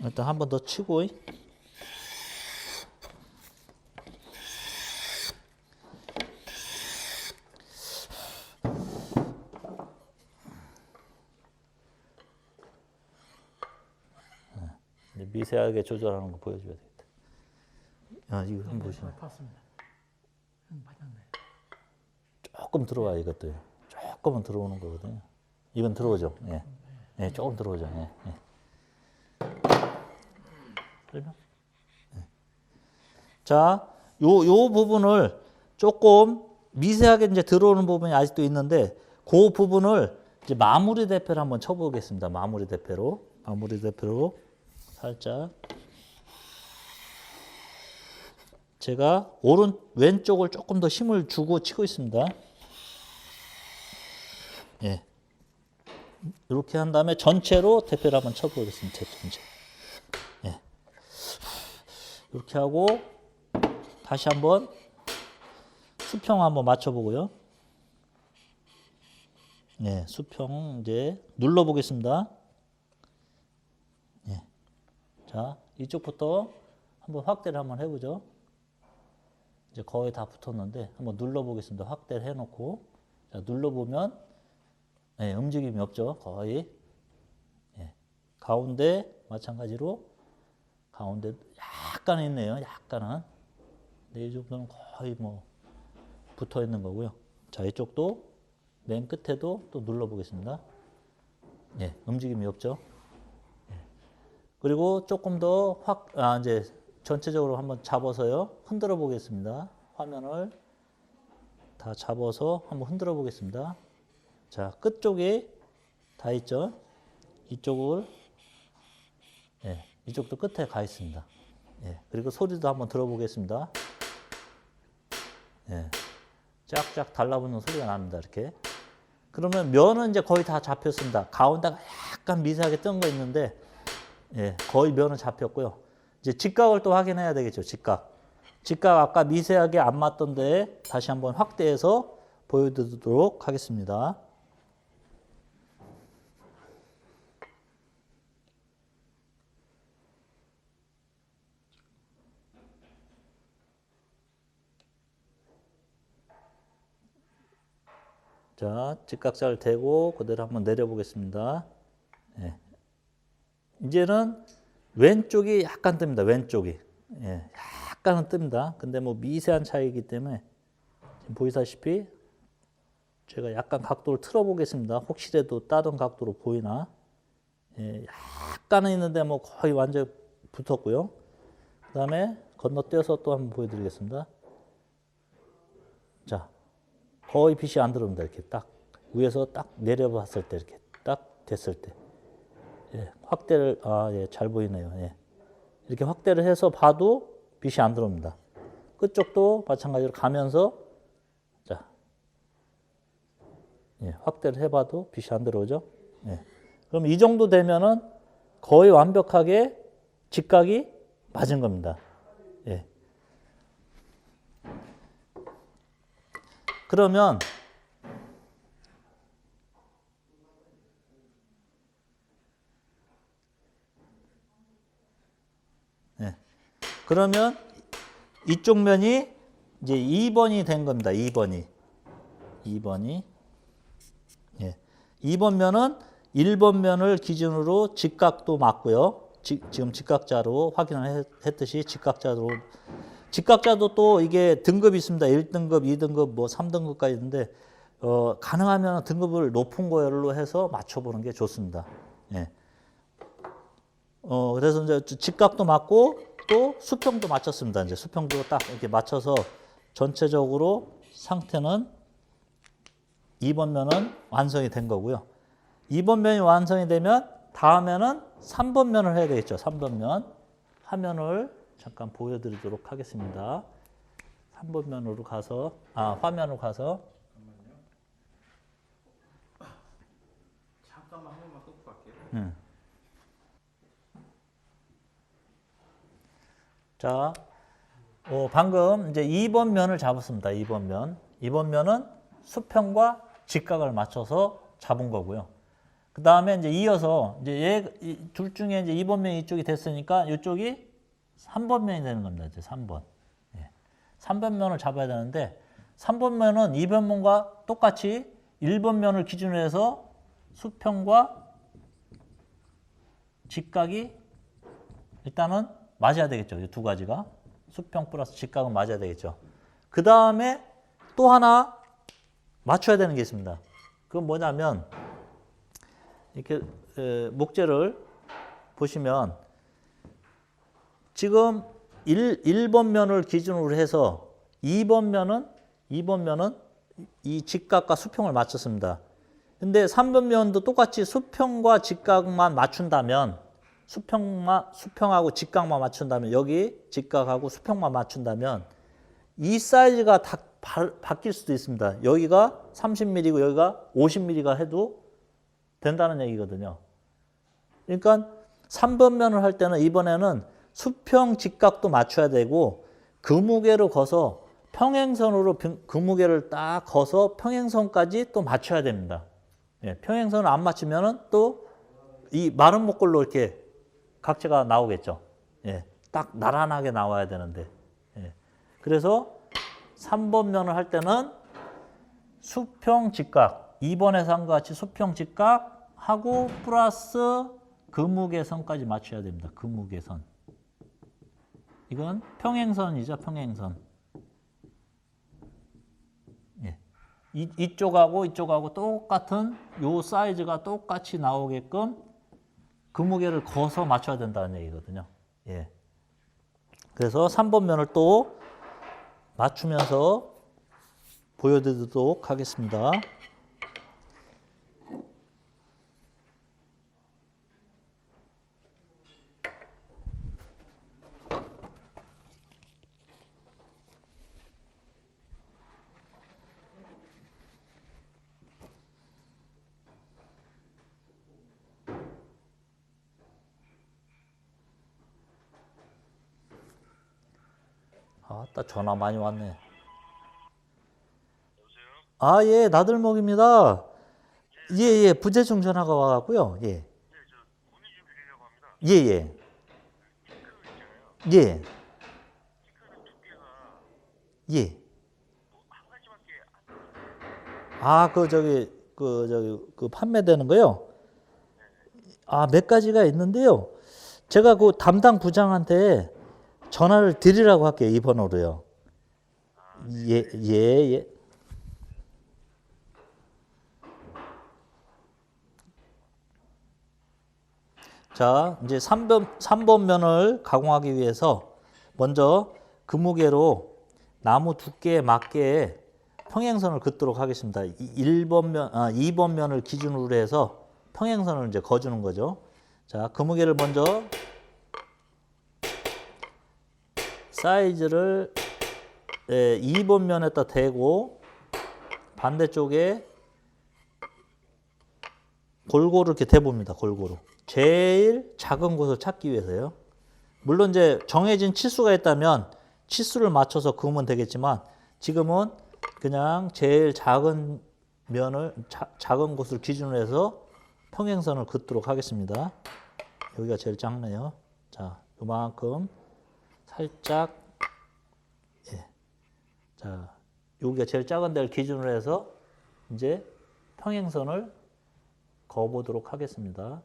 일단 한 번 더 치고. 미세하게 조절하는 거 보여줘야 되겠다. 이거 한번 보시면 봤습니다. 맞았네. 조금 들어와요, 이것도. 조금은 들어오는 거거든요. 이건 들어오죠. 예. 예, 조금 들어오죠. 예. 예. 설명? 예. 자, 요 부분을 조금 미세하게 이제 들어오는 부분이 아직도 있는데 그 부분을 이제 마무리 대표로 한번 쳐보겠습니다. 마무리 대표로 살짝 제가 왼쪽을 조금 더 힘을 주고 치고 있습니다. 예. 이렇게 한 다음에 전체로 대표를 한번 쳐보겠습니다. 전체. 예. 이렇게 하고 다시 한번 수평 한번 맞춰보고요. 네, 수평 이제 눌러보겠습니다. 네. 자, 이쪽부터 한번 확대를 한번 해보죠. 이제 거의 다 붙었는데 한번 눌러보겠습니다. 확대를 해놓고 자, 눌러보면 네, 움직임이 없죠. 거의. 네. 가운데 마찬가지로 가운데 약간 있네요. 약간은. 네, 이 정도는 거의 뭐 붙어 있는 거고요. 자, 이쪽도 맨 끝에도 또 눌러보겠습니다. 예, 움직임이 없죠. 예. 그리고 조금 더 이제 전체적으로 한번 잡아서요. 흔들어 보겠습니다. 화면을 다 잡아서 한번 흔들어 보겠습니다. 자, 끝쪽에 다 있죠. 이쪽을, 예, 이쪽도 끝에 가 있습니다. 예, 그리고 소리도 한번 들어보겠습니다. 예. 쫙쫙 달라붙는 소리가 납니다. 이렇게. 그러면 면은 이제 거의 다 잡혔습니다. 가운데가 약간 미세하게 뜬 거 있는데, 예, 거의 면은 잡혔고요. 이제 직각을 또 확인해야 되겠죠. 직각 아까 미세하게 안 맞던데 다시 한번 확대해서 보여드리도록 하겠습니다. 자, 직각자를 대고 그대로 한번 내려보겠습니다. 예. 이제는 왼쪽이 약간 뜹니다. 왼쪽이. 예, 약간은 뜹니다. 근데 뭐 미세한 차이이기 때문에 지금 보이다시피 제가 약간 각도를 틀어보겠습니다. 혹시라도 다른 각도로 보이나. 예, 약간은 있는데 뭐 거의 완전 붙었고요. 그 다음에 건너뛰어서 또 한번 보여드리겠습니다. 자. 거의 빛이 안 들어옵니다. 이렇게 딱 위에서 딱 내려봤을 때 이렇게 딱 됐을 때 예, 확대를 예, 잘 보이네요. 예. 이렇게 확대를 해서 봐도 빛이 안 들어옵니다. 끝쪽도 마찬가지로 가면서 자, 예, 확대를 해봐도 빛이 안 들어오죠. 예. 그럼 이 정도 되면은 거의 완벽하게 직각이 맞은 겁니다. 예. 그러면 네. 그러면 이쪽 면이 이제 2번이 된 겁니다. 2번이. 예. 2번 면은 1번 면을 기준으로 직각도 맞고요. 지금 직각자로 확인을 했듯이 직각자도 또 이게 등급이 있습니다. 1등급, 2등급, 뭐 3등급까지 있는데 가능하면 등급을 높은 걸로 해서 맞춰보는 게 좋습니다. 예. 그래서 이제 직각도 맞고 또 수평도 맞췄습니다. 이제 수평도 딱 이렇게 맞춰서 전체적으로 상태는 2번 면은 완성이 된 거고요. 2번 면이 완성이 되면 다음에는 3번 면을 해야 되겠죠. 3번 면. 화면을 잠깐 보여드리도록 하겠습니다. 3번 면으로 가서, 화면으로 가서. 잠깐만 한 번만 끄고 갈게요. 자, 방금 이제 2번 면을 잡았습니다. 2번 면. 2번 면은 수평과 직각을 맞춰서 잡은 거고요. 그 다음에 이제 이어서 이제 둘 중에 이제 2번 면 이쪽이 됐으니까 이쪽이 3번 면이 되는 겁니다. 이제 3번. 예. 3번 면을 잡아야 되는데 3번 면은 2번 면과 똑같이 1번 면을 기준으로 해서 수평과 직각이 일단은 맞아야 되겠죠. 이 두 가지가. 수평 플러스 직각은 맞아야 되겠죠. 그 다음에 또 하나 맞춰야 되는 게 있습니다. 그건 뭐냐면 이렇게 목재를 보시면 지금 1번 면을 기준으로 해서 2번 면은 이 직각과 수평을 맞췄습니다. 근데 3번 면도 똑같이 수평과 직각만 맞춘다면 수평하고 직각만 맞춘다면 여기 직각하고 수평만 맞춘다면 이 사이즈가 다 바뀔 수도 있습니다. 여기가 30mm고 여기가 50mm가 해도 된다는 얘기거든요. 그러니까 3번 면을 할 때는 이번에는 수평 직각도 맞춰야 되고 그 무게로 거서 평행선으로 그 무게를 딱 거서 평행선까지 또 맞춰야 됩니다. 예, 평행선을 안 맞추면은 또 이 마른 목걸로 이렇게 각재가 나오겠죠. 예, 딱 나란하게 나와야 되는데. 예, 그래서 3번 면을 할 때는 수평 직각, 2번에서 한 것 같이 수평 직각 하고 플러스 그무게선까지 맞춰야 됩니다. 그무게선. 이건 평행선이죠, 평행선. 예. 이쪽하고 똑같은 요 사이즈가 똑같이 나오게끔 그무게를 거서 맞춰야 된다는 얘기거든요. 예. 그래서 3번 면을 또 맞추면서 보여드리도록 하겠습니다. 아따 전화 많이 왔네. 아, 예, 나들목입니다. 예, 예, 부재중 전화가 와갖고요. 예. 예, 예. 예. 예. 아, 그 판매되는 거요? 아, 몇 가지가 있는데요. 제가 그 담당 부장한테 전화를 드리라고 할게요. 이 번호로요. 예, 예, 예. 자, 이제 3번 면을 가공하기 위해서 먼저 그 무게로 나무 두께에 맞게 평행선을 긋도록 하겠습니다. 2번 면을 기준으로 해서 평행선을 이제 거주는 거죠. 자, 그 무게를 먼저 사이즈를 2번 면에다 대고 반대쪽에 골고루 이렇게 대봅니다. 골고루. 제일 작은 곳을 찾기 위해서요. 물론 이제 정해진 치수가 있다면 치수를 맞춰서 그으면 되겠지만 지금은 그냥 제일 작은 면을 작은 곳을 기준으로 해서 평행선을 긋도록 하겠습니다. 여기가 제일 작네요. 자, 요만큼 살짝, 예. 자, 여기가 제일 작은 데를 기준으로 해서 이제 평행선을 그어보도록 하겠습니다.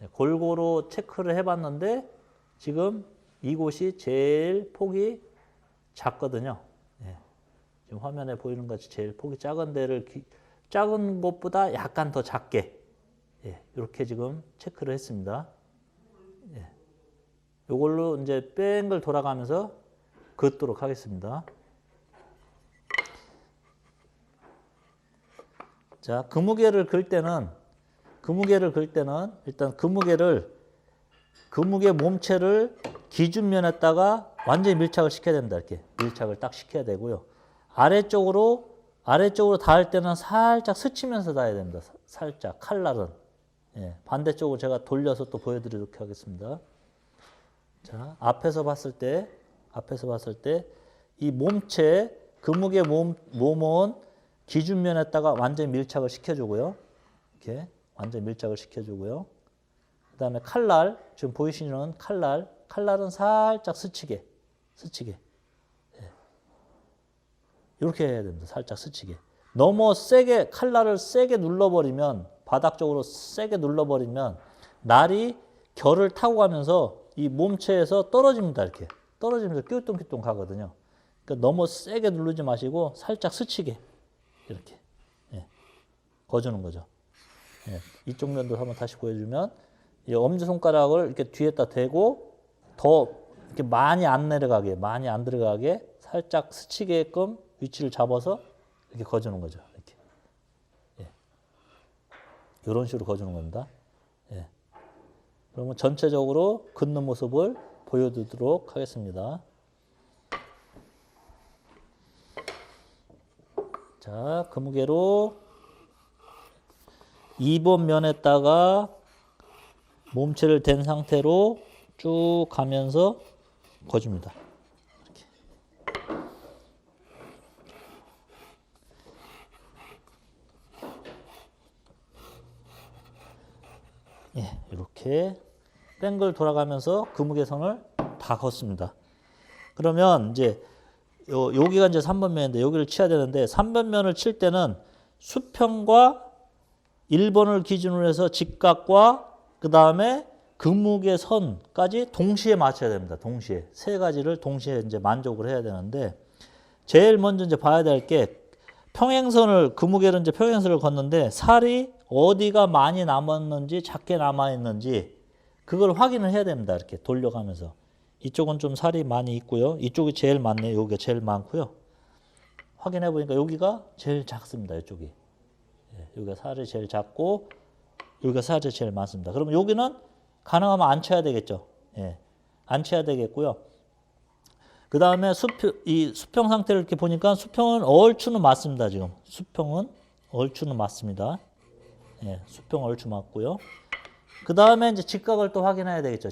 예, 골고루 체크를 해봤는데 지금 이곳이 제일 폭이 작거든요. 예. 지금 화면에 보이는 것 같이 제일 폭이 작은 데를 작은 곳보다 약간 더 작게, 예, 이렇게 지금 체크를 했습니다. 예. 이걸로 이제 뺑글 돌아가면서 긋도록 하겠습니다. 자, 그 무게를 긁 때는 일단 그 무게 몸체를 기준면에다가 완전히 밀착을 시켜야 됩니다. 이렇게 밀착을 딱 시켜야 되고요. 아래쪽으로 닿을 때는 살짝 스치면서 닿아야 됩니다. 살짝 칼날은. 예, 반대쪽으로 제가 돌려서 또 보여드리도록 하겠습니다. 자, 앞에서 봤을 때 이 몸체 그 무게 몸은 기준면에다가 완전히 밀착을 시켜주고요. 이렇게 완전히 밀착을 시켜주고요. 그 다음에 칼날, 지금 보이시는 칼날은 살짝 스치게. 예. 이렇게 해야 됩니다. 살짝 스치게. 너무 세게, 칼날을 세게 눌러버리면, 바닥 쪽으로 세게 눌러버리면, 날이 결을 타고 가면서 이 몸체에서 떨어집니다. 이렇게. 떨어지면서 끼우뚱끼우뚱 가거든요. 그러니까 너무 세게 누르지 마시고 살짝 스치게 이렇게 거주는 거죠. 이쪽 면도 한번 다시 보여주면 이 엄지손가락을 이렇게 뒤에다 대고 더 이렇게 많이 안 내려가게, 많이 안 들어가게 살짝 스치게끔 위치를 잡아서 이렇게 거주는 거죠. 이렇게. 이런 식으로 거주는 겁니다. 그러면 전체적으로 긋는 모습을 보여드리도록 하겠습니다. 자, 그 무게로 2번 면에다가 몸체를 댄 상태로 쭉 가면서 거줍니다. 이렇게. 이렇게 뱅글 돌아가면서 그 무게선을 다 걷습니다. 그러면 이제 여기가 이제 3번 면인데 여기를 쳐야 되는데 3번 면을 칠 때는 수평과 1번을 기준으로 해서 직각과 그 다음에 근무계 선까지 동시에 맞춰야 됩니다. 동시에 세 가지를 동시에 이제 만족을 해야 되는데 제일 먼저 이제 봐야 될 게 평행선을 근무계를 이제 평행선을 걷는데 살이 어디가 많이 남았는지 작게 남아 있는지 그걸 확인을 해야 됩니다. 이렇게 돌려가면서 이쪽은 좀 살이 많이 있고요. 이쪽이 제일 많네요. 여기가 제일 많고요. 확인해 보니까 여기가 제일 작습니다. 이쪽이. 여기가 살이 제일 작고 여기가 살이 제일 많습니다. 그러면 여기는 가능하면 안 쳐야 되겠죠. 안 쳐야 되겠고요. 그 다음에 이 수평 상태를 이렇게 보니까 수평은 얼추는 맞습니다. 지금 수평은 얼추는 맞습니다. 수평 얼추 맞고요. 그 다음에 이제 직각을 또 확인해야 되겠죠.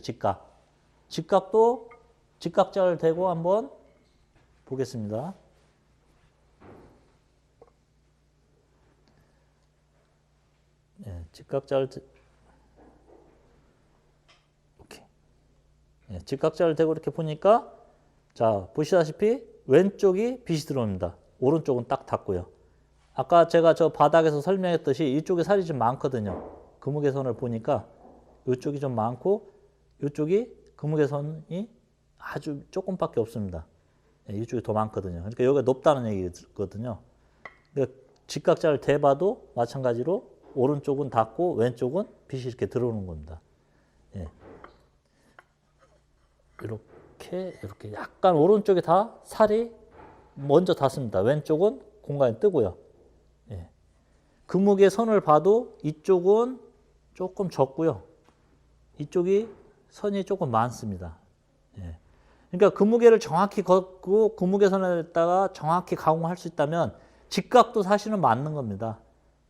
직각도 직각자를 대고 한번 보겠습니다. 직각자를 직각자를 대고 이렇게 보니까 자 보시다시피 왼쪽이 빛이 들어옵니다. 오른쪽은 딱 닿고요. 아까 제가 저 바닥에서 설명했듯이 이쪽에 살이 좀 많거든요. 근무계선을 보니까 이쪽이 좀 많고 이쪽이 근무계선이 아주 조금밖에 없습니다. 이쪽이 더 많거든요. 그러니까 여기가 높다는 얘기거든요. 그러니까 직각자를 대봐도 마찬가지로 오른쪽은 닿고 왼쪽은 빛이 이렇게 들어오는 겁니다. 이렇게 약간 오른쪽에 다 살이 먼저 닿습니다. 왼쪽은 공간이 뜨고요. 근무계 선을 봐도 이쪽은 조금 적고요. 이쪽이 선이 조금 많습니다. 그러니까 근무계를 정확히 걷고 근무계 선에다가 정확히 가공할 수 있다면 직각도 사실은 맞는 겁니다.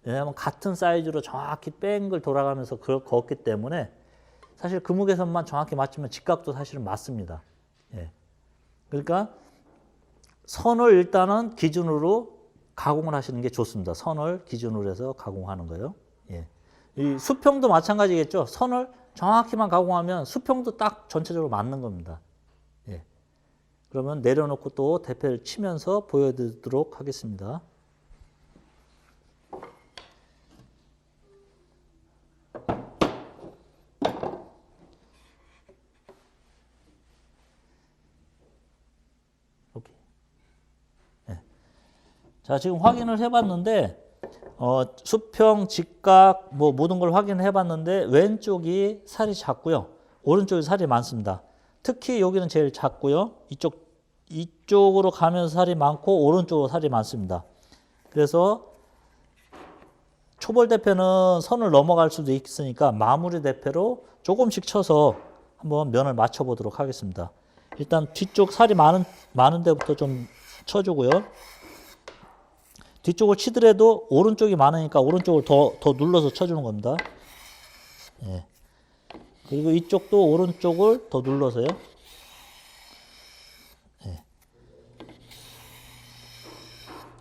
왜냐하면 같은 사이즈로 정확히 뱅글 돌아가면서 걷기 때문에 사실 근무계선만 정확히 맞추면 직각도 사실은 맞습니다. 그러니까 선을 일단은 기준으로 가공을 하시는 게 좋습니다. 선을 기준으로 해서 가공하는 거예요. 이 수평도 마찬가지겠죠. 선을 정확히만 가공하면 수평도 딱 전체적으로 맞는 겁니다. 그러면 내려놓고 또 대패를 치면서 보여드리도록 하겠습니다. 자, 지금 확인을 해봤는데 수평, 직각 뭐 모든 걸 확인해봤는데 왼쪽이 살이 작고요. 오른쪽이 살이 많습니다. 특히 여기는 제일 작고요. 이쪽으로 가면서 살이 많고 오른쪽으로 살이 많습니다. 그래서 초벌 대패는 선을 넘어갈 수도 있으니까 마무리 대패로 조금씩 쳐서 한번 면을 맞춰 보도록 하겠습니다. 일단 뒤쪽 살이 많은 데부터 좀 쳐주고요. 뒤쪽을 치더라도 오른쪽이 많으니까 오른쪽을 더 눌러서 쳐주는 겁니다. 그리고 이쪽도 오른쪽을 더 눌러서요.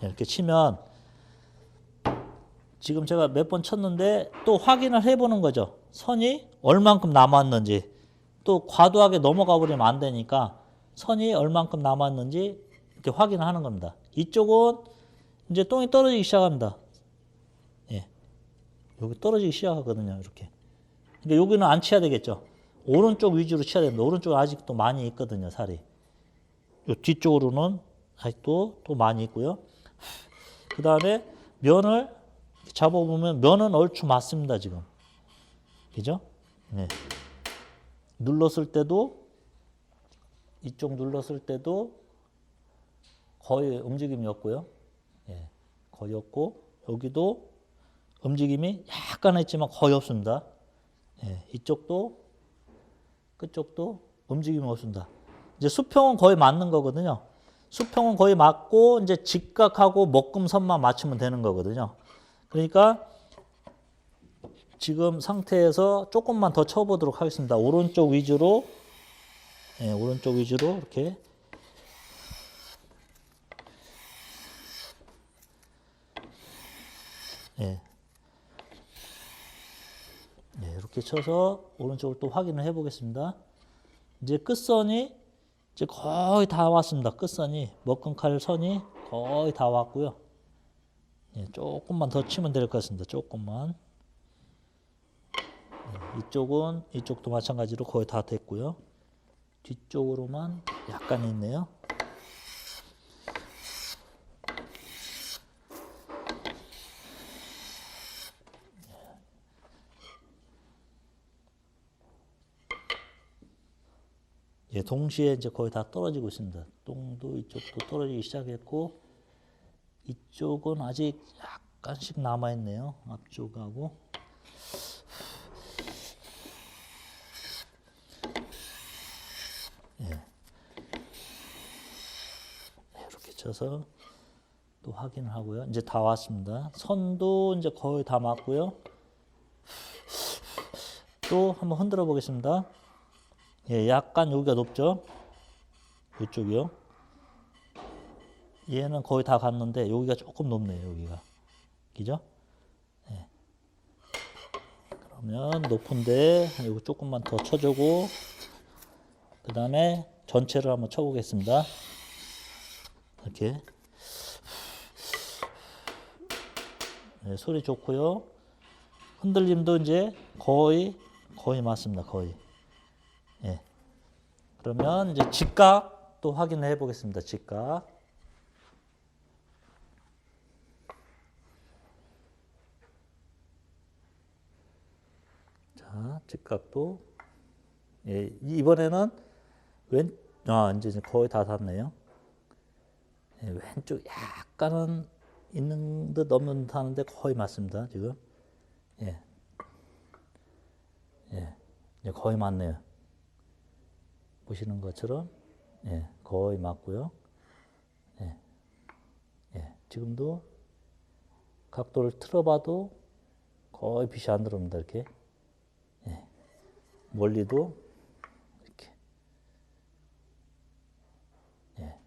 이렇게 치면 지금 제가 몇 번 쳤는데 또 확인을 해보는 거죠. 선이 얼만큼 남았는지. 또 과도하게 넘어가 버리면 안 되니까 선이 얼만큼 남았는지 이렇게 확인을 하는 겁니다. 이쪽은 이제 똥이 떨어지기 시작합니다. 여기 떨어지기 시작하거든요. 이렇게. 그러니까 여기는 안 쳐야 되겠죠. 오른쪽 위주로 쳐야 됩니다. 오른쪽은 아직도 많이 있거든요. 살이. 요 뒤쪽으로는 아직도 또 많이 있고요. 그 다음에 면을 잡아보면 면은 얼추 맞습니다, 지금. 그죠? 네. 눌렀을 때도, 이쪽 눌렀을 때도 거의 움직임이 없고요. 예, 거의 없고, 여기도 움직임이 약간 있지만 거의 없습니다. 예, 이쪽도, 끝쪽도 움직임이 없습니다. 이제 수평은 거의 맞는 거거든요. 수평은 거의 맞고, 이제 직각하고 목금선만 맞추면 되는 거거든요. 그러니까 지금 상태에서 조금만 더 쳐보도록 하겠습니다. 오른쪽 위주로, 예, 오른쪽 위주로 이렇게. 예. 네, 이렇게 쳐서 오른쪽을 또 확인을 해 보겠습니다. 이제 끝선이 이제 거의 다 왔습니다. 끝선이, 먹금칼 선이 거의 다 왔고요. 네, 조금만 더 치면 될 것 같습니다. 조금만. 네, 이쪽은 이쪽도 마찬가지로 거의 다 됐고요. 뒤쪽으로만 약간 있네요. 예, 동시에 이제 거의 다 떨어지고 있습니다. 똥도 이쪽도 떨어지기 시작했고, 이쪽은 아직 약간씩 남아 있네요. 앞쪽하고. 예. 이렇게 쳐서 또 확인을 하고요. 이제 다 왔습니다. 선도 이제 거의 다 맞고요. 또 한번 흔들어 보겠습니다. 예, 약간 여기가 높죠? 이쪽이요. 얘는 거의 다 갔는데 여기가 조금 높네요. 여기가. 그죠? 예. 그러면 높은데 이거 조금만 더 쳐주고 그 다음에 전체를 한번 쳐보겠습니다. 이렇게. 네, 소리 좋고요. 흔들림도 이제 거의 맞습니다. 거의. 예. 그러면 이제 직각 또 확인을 해 보겠습니다. 직각. 자, 직각도 예, 이번에는 이제 거의 다 닿네요. 예, 왼쪽 약간은 있는 듯 없는 듯 하는데 거의 맞습니다. 지금. 예. 예, 거의 맞네요. 보시는 것처럼 예, 거의 맞고요. 예, 예, 지금도 각도를 틀어봐도 거의 빛이 안 들어옵니다. 이렇게 예, 멀리도 이렇게 예,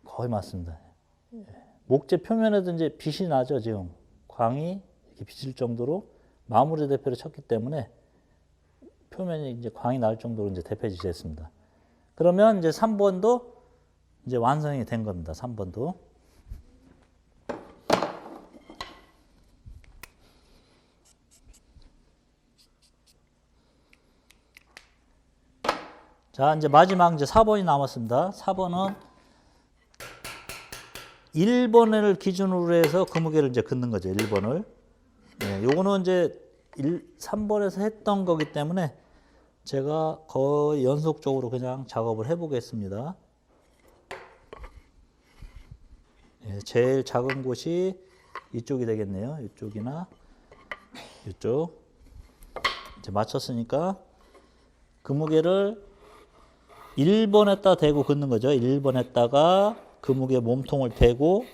거의 맞습니다. 예, 목재 표면에도 이제 빛이 나죠. 지금 광이 이렇게 비칠 정도로 마무리 대표를 쳤기 때문에 표면이 이제 광이 날 정도로 이제 대패지 됐습니다. 그러면 이제 3번도 이제 완성이 된 겁니다. 3번도. 자, 이제 마지막 이제 4번이 남았습니다. 4번은 1번을 기준으로 해서 그 무게를 이제 긋는 거죠. 1번을. 예, 요거는 이제 3번에서 했던 거기 때문에 제가 거의 연속적으로 그냥 작업을 해 보겠습니다. 예, 제일 작은 곳이 이쪽이 되겠네요. 이쪽이나 이쪽. 이제 맞췄으니까 그 무게를 1번에다 대고 긋는 거죠. 1번에다가 그 무게 몸통을 대고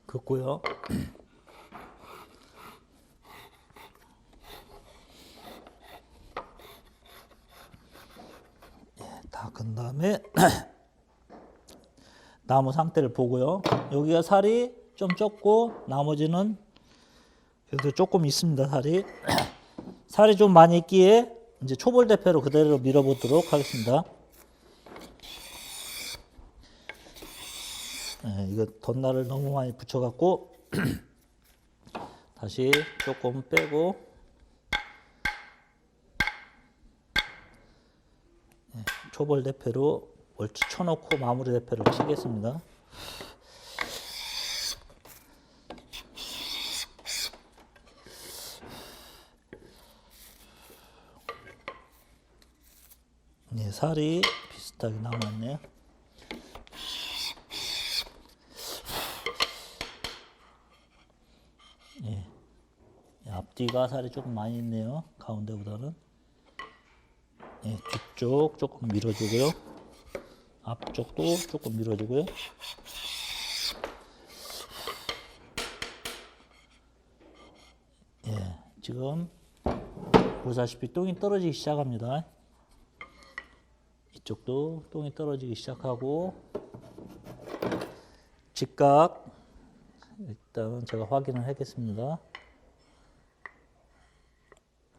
긋고요. 다 근 다음에 나무 상태를 보고요. 여기가 살이 좀 적고 나머지는 그래도 조금 있습니다. 살이 좀 많이 있기에 이제 초벌 대패로 그대로 밀어보도록 하겠습니다. 네, 이거 덧날을 너무 많이 붙여갖고 다시 조금 빼고 초벌 대패로 옳지 쳐놓고 마무리 대패를 치겠습니다. 네, 살이 비슷하게 남았네요. 예, 앞뒤가 살이 조금 많이 있네요. 가운데보다는. 예, 뒤쪽 조금 밀어주고요. 앞쪽도 조금 밀어주고요. 예, 지금 보시다시피 똥이 떨어지기 시작합니다. 이쪽도 똥이 떨어지기 시작하고 직각 일단은 제가 확인을 하겠습니다.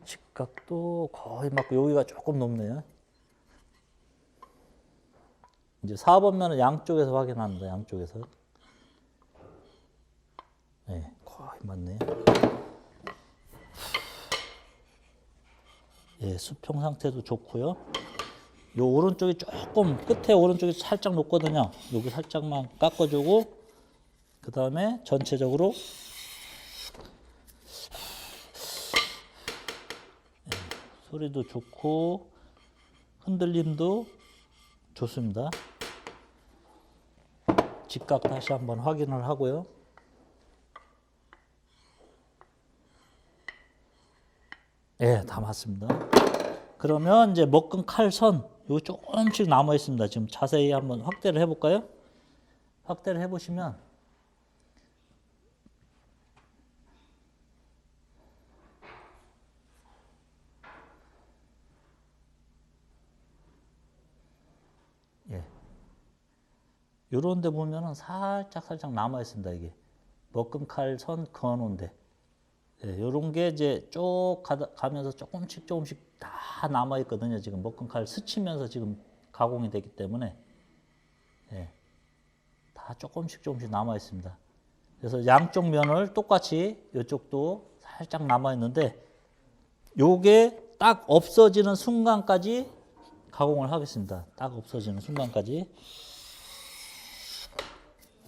직각도 거의 맞고 여기가 조금 높네요. 이제 4번면은 양쪽에서 확인합니다. 양쪽에서. 네, 거의 맞네요. 예, 수평 상태도 좋고요. 요 오른쪽이 조금 끝에 오른쪽이 살짝 높거든요. 여기 살짝만 깎아주고 그 다음에 전체적으로 소리도 좋고 흔들림도 좋습니다. 직각 다시 한번 확인을 하고요. 예, 다 맞습니다. 그러면 이제 먹금 칼선 요 조금씩 남아 있습니다. 지금 자세히 한번 확대를 해볼까요? 확대를 해보시면 예, 요런 데 보면은 살짝 남아 있습니다. 이게 먹금 칼선 그어놓은데 예, 요런 게 이제 쭉 가면서 조금씩 다 남아 있거든요. 지금 먹금 칼 스치면서 지금 가공이 되기 때문에 예, 다 조금씩 남아 있습니다. 그래서 양쪽 면을 똑같이 이쪽도 살짝 남아 있는데 요게 딱 없어지는 순간까지 가공을 하겠습니다. 딱 없어지는 순간까지.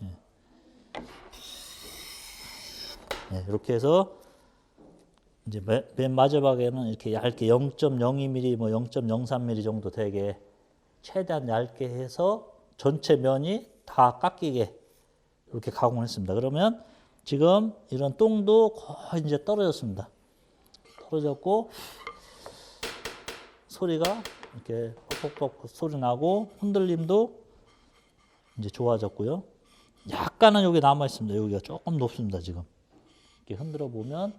예. 예, 이렇게 해서 이제 맨 마지막에는 이렇게 얇게 0.02mm, 뭐 0.03mm 정도 되게 최대한 얇게 해서 전체 면이 다 깎이게 이렇게 가공했습니다. 그러면 지금 이런 똥도 거의 이제 떨어졌습니다. 떨어졌고 소리가 이렇게 퍽퍽퍽 소리 나고 흔들림도 이제 좋아졌고요. 약간은 여기 남아 있습니다. 여기가 조금 높습니다. 지금 이렇게 흔들어 보면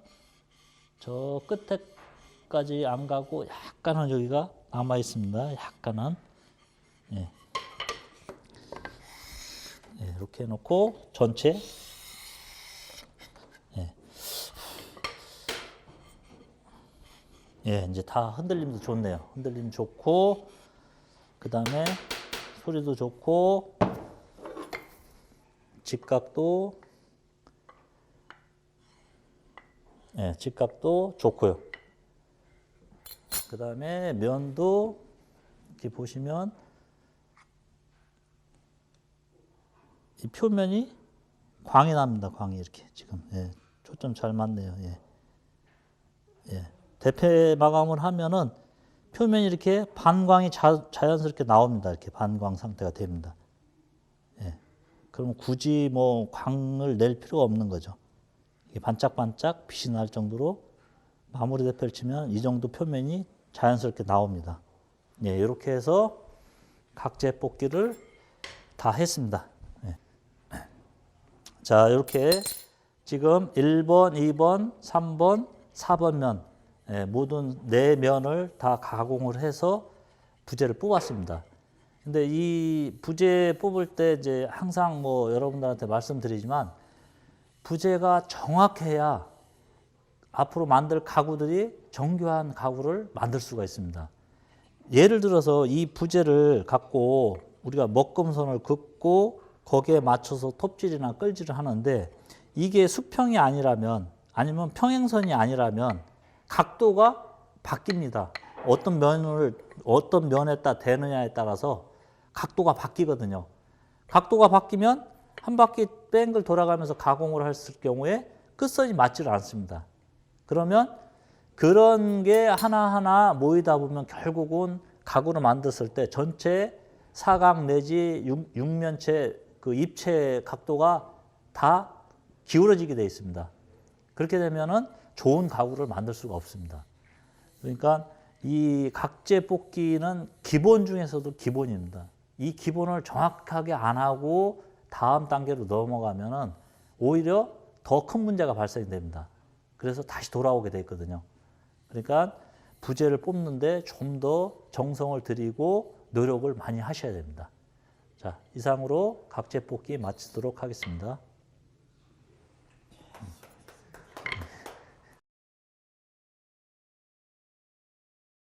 저 끝에까지 안 가고 약간은 여기가 남아 있습니다. 약간은 예. 예, 이렇게 해놓고 전체 예. 예, 이제 다 흔들림도 좋네요. 흔들림 좋고 그 다음에 소리도 좋고 직각도 예, 직각도 좋고요. 그 다음에 면도 이렇게 보시면 이 표면이 광이 납니다. 광이 이렇게 지금 예, 초점 잘 맞네요. 예. 예. 대패 마감을 하면은 표면이 이렇게 반광이 자연스럽게 나옵니다. 이렇게 반광 상태가 됩니다. 예. 그럼 굳이 뭐 광을 낼 필요가 없는 거죠. 이게 반짝반짝 빛이 날 정도로 마무리 대패를 치면 이 정도 표면이 자연스럽게 나옵니다. 예, 이렇게 해서 각재 뽑기를 다 했습니다. 예. 자, 이렇게 지금 1번, 2번, 3번, 4번 면 예, 모든 4면을 다 가공을 해서 부재를 뽑았습니다. 근데 이 부재 뽑을 때 이제 항상 뭐 여러분들한테 말씀드리지만 부재가 정확해야 앞으로 만들 가구들이 정교한 가구를 만들 수가 있습니다. 예를 들어서 이 부재를 갖고 우리가 먹금선을 긋고 거기에 맞춰서 톱질이나 끌질을 하는데 이게 수평이 아니라면 아니면 평행선이 아니라면 각도가 바뀝니다. 어떤 면에다 대느냐에 따라서 각도가 바뀌거든요. 각도가 바뀌면 한 바퀴 뺑글 돌아가면서 가공을 했을 경우에 끝선이 맞지를 않습니다. 그러면 그런 게 하나하나 모이다 보면 결국은 가구를 만들었을 때 전체 사각 내지 육면체 그 입체 각도가 다 기울어지게 되어 있습니다. 그렇게 되면은 좋은 가구를 만들 수가 없습니다. 그러니까 이 각재 뽑기는 기본 중에서도 기본입니다. 이 기본을 정확하게 안 하고 다음 단계로 넘어가면은 오히려 더 큰 문제가 발생이 됩니다. 그래서 다시 돌아오게 돼 있거든요. 그러니까 부재를 뽑는데 좀 더 정성을 들이고 노력을 많이 하셔야 됩니다. 자, 이상으로 각재 뽑기 마치도록 하겠습니다.